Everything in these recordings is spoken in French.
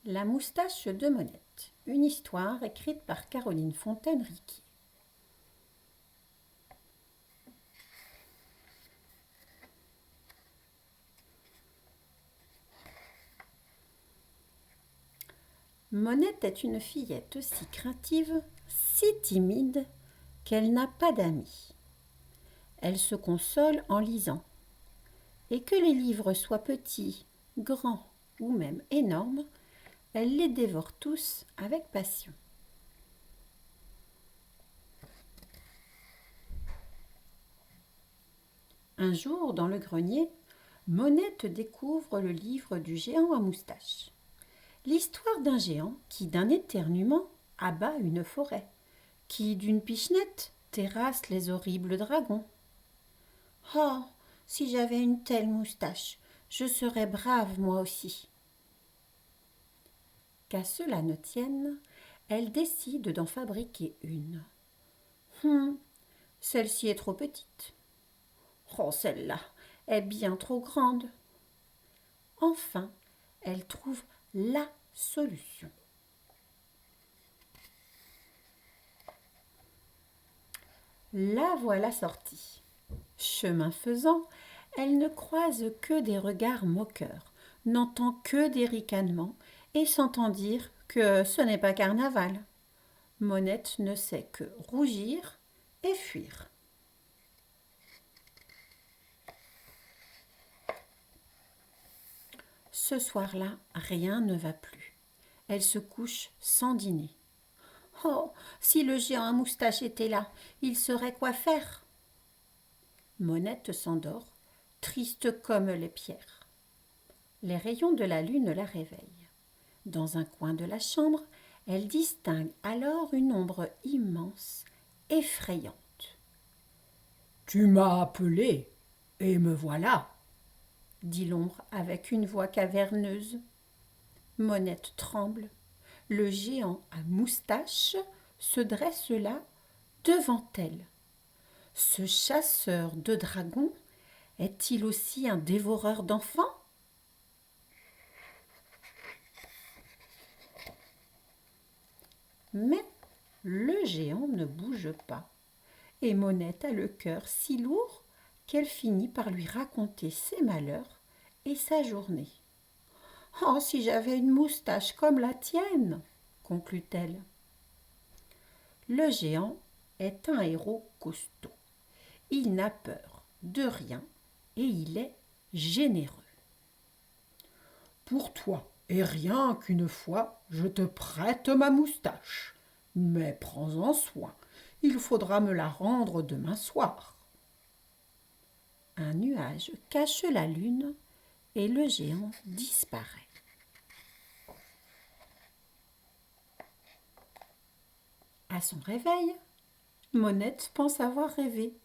La moustache de Monette, une histoire écrite par Caroline Fontaine-Riquier. Monette est une fillette si craintive, si timide, qu'elle n'a pas d'amis. Elle se console en lisant. Et que les livres soient petits, grands ou même énormes, elle les dévore tous avec passion. Un jour, dans le grenier, Monette découvre le livre du géant à moustache. L'histoire d'un géant qui, d'un éternuement, abat une forêt, qui, d'une pichenette, terrasse les horribles dragons. Oh, si j'avais une telle moustache, je serais brave moi aussi. Qu'à cela ne tienne, elle décide d'en fabriquer une. Celle-ci est trop petite. Oh, celle-là est bien trop grande. Enfin, elle trouve la solution. La voilà sortie. Chemin faisant, elle ne croise que des regards moqueurs, n'entend que des ricanements et s'entend dire que ce n'est pas carnaval. Monette ne sait que rougir et fuir. Ce soir-là, rien ne va plus. Elle se couche sans dîner. Oh, si le géant à moustache était là, il saurait quoi faire. Monette s'endort, triste comme les pierres. Les rayons de la lune la réveillent. Dans un coin de la chambre, elle distingue alors une ombre immense, effrayante. « Tu m'as appelé, et me voilà !» dit l'ombre avec une voix caverneuse. Monette tremble. Le géant à moustache se dresse là devant elle. Ce chasseur de dragons est-il aussi un dévoreur d'enfants? Mais le géant ne bouge pas, et Monette a le cœur si lourd qu'elle finit par lui raconter ses malheurs et sa journée. « Oh, si j'avais une moustache comme la tienne !» conclut-elle. Le géant est un héros costaud. Il n'a peur de rien et il est généreux. « Pour toi, et rien qu'une fois, je te prête ma moustache. Mais prends-en soin, il faudra me la rendre demain soir. » Un nuage cache la lune et le géant disparaît. À son réveil, Monette pense avoir rêvé.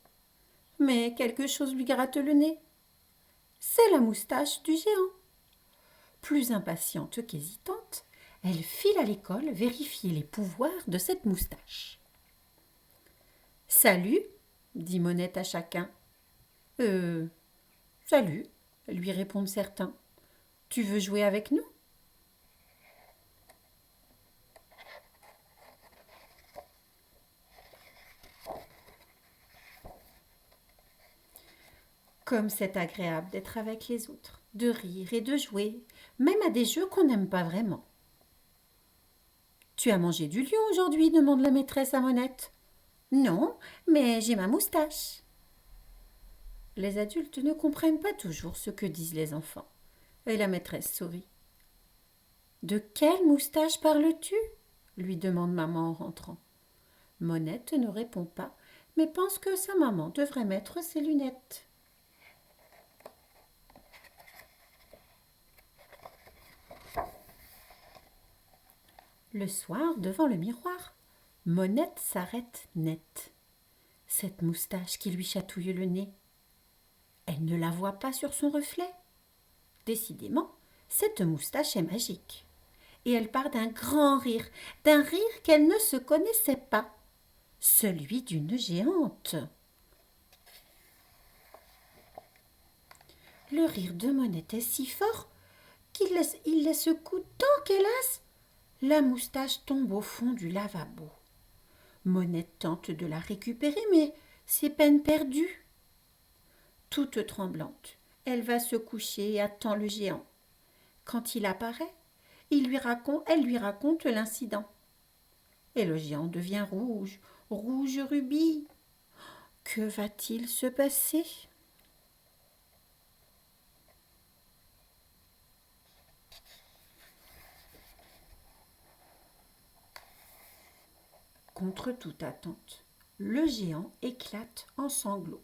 Mais quelque chose lui gratte le nez. C'est la moustache du géant. Plus impatiente qu'hésitante, elle file à l'école vérifier les pouvoirs de cette moustache. « Salut !» dit Monette à chacun. « Salut !» lui répondent certains. « Tu veux jouer avec nous ?» Comme c'est agréable d'être avec les autres, de rire et de jouer, même à des jeux qu'on n'aime pas vraiment. « Tu as mangé du lion aujourd'hui ?» demande la maîtresse à Monette. « Non, mais j'ai ma moustache. » Les adultes ne comprennent pas toujours ce que disent les enfants, et la maîtresse sourit. « De quelle moustache parles-tu ?» lui demande maman en rentrant. Monette ne répond pas, mais pense que sa maman devrait mettre ses lunettes. Le soir, devant le miroir, Monette s'arrête net. Cette moustache qui lui chatouille le nez. Elle ne la voit pas sur son reflet. Décidément, cette moustache est magique. Et elle part d'un grand rire, d'un rire qu'elle ne se connaissait pas, celui d'une géante. Le rire de Monette est si fort il la secoue tant qu'hélas, la moustache tombe au fond du lavabo. Monette tente de la récupérer, mais c'est peine perdue. Toute tremblante, elle va se coucher et attend le géant. Quand il apparaît, elle lui raconte l'incident. Et le géant devient rouge, rouge rubis. Que va-t-il se passer? Contre toute attente, le géant éclate en sanglots.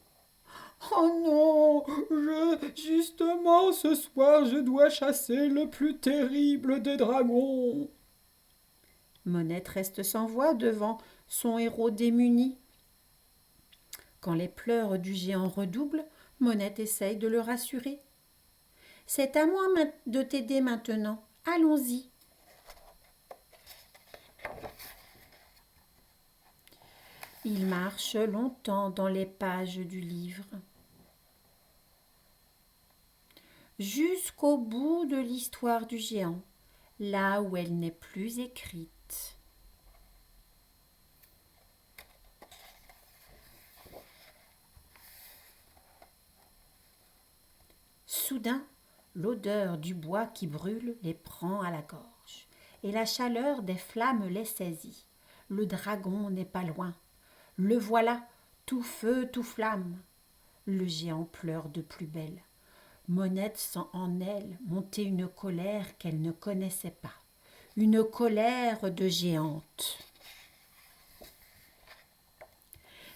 Oh non, justement ce soir je dois chasser le plus terrible des dragons. Monette reste sans voix devant son héros démuni. Quand les pleurs du géant redoublent, Monette essaye de le rassurer. C'est à moi de t'aider maintenant. Allons-y. Il marche longtemps dans les pages du livre, jusqu'au bout de l'histoire du géant, là où elle n'est plus écrite. Soudain, l'odeur du bois qui brûle les prend à la gorge, et la chaleur des flammes les saisit. Le dragon n'est pas loin. Le voilà, tout feu, tout flamme. Le géant pleure de plus belle. Monette sent en elle monter une colère qu'elle ne connaissait pas. Une colère de géante.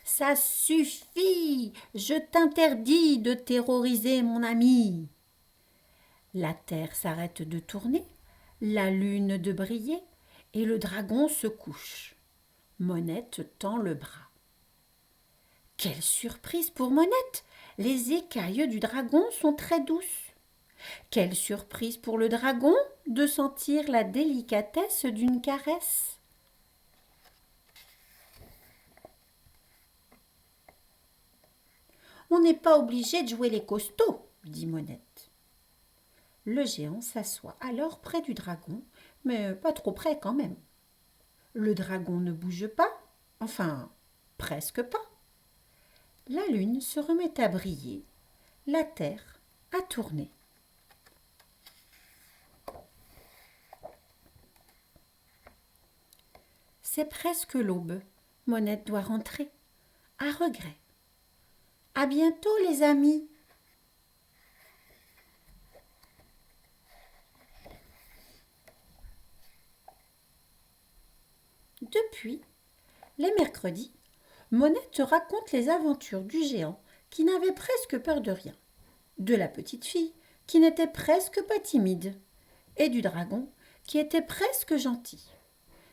Ça suffit, je t'interdis de terroriser mon ami. La terre s'arrête de tourner, la lune de briller, et le dragon se couche. Monette tend le bras. Quelle surprise pour Monette! Les écailles du dragon sont très douces. Quelle surprise pour le dragon de sentir la délicatesse d'une caresse. On n'est pas obligé de jouer les costauds, dit Monette. Le géant s'assoit alors près du dragon, mais pas trop près quand même. Le dragon ne bouge pas, enfin, presque pas. La lune se remet à briller, la terre à tourner. C'est presque l'aube. Monette doit rentrer, à regret. À bientôt, les amis. Depuis, les mercredis, Monette raconte les aventures du géant qui n'avait presque peur de rien, de la petite fille qui n'était presque pas timide, et du dragon qui était presque gentil.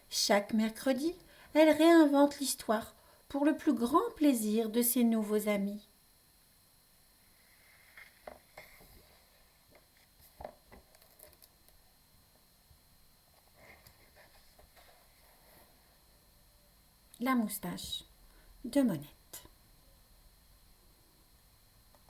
Chaque mercredi, elle réinvente l'histoire pour le plus grand plaisir de ses nouveaux amis. La moustache de Monette.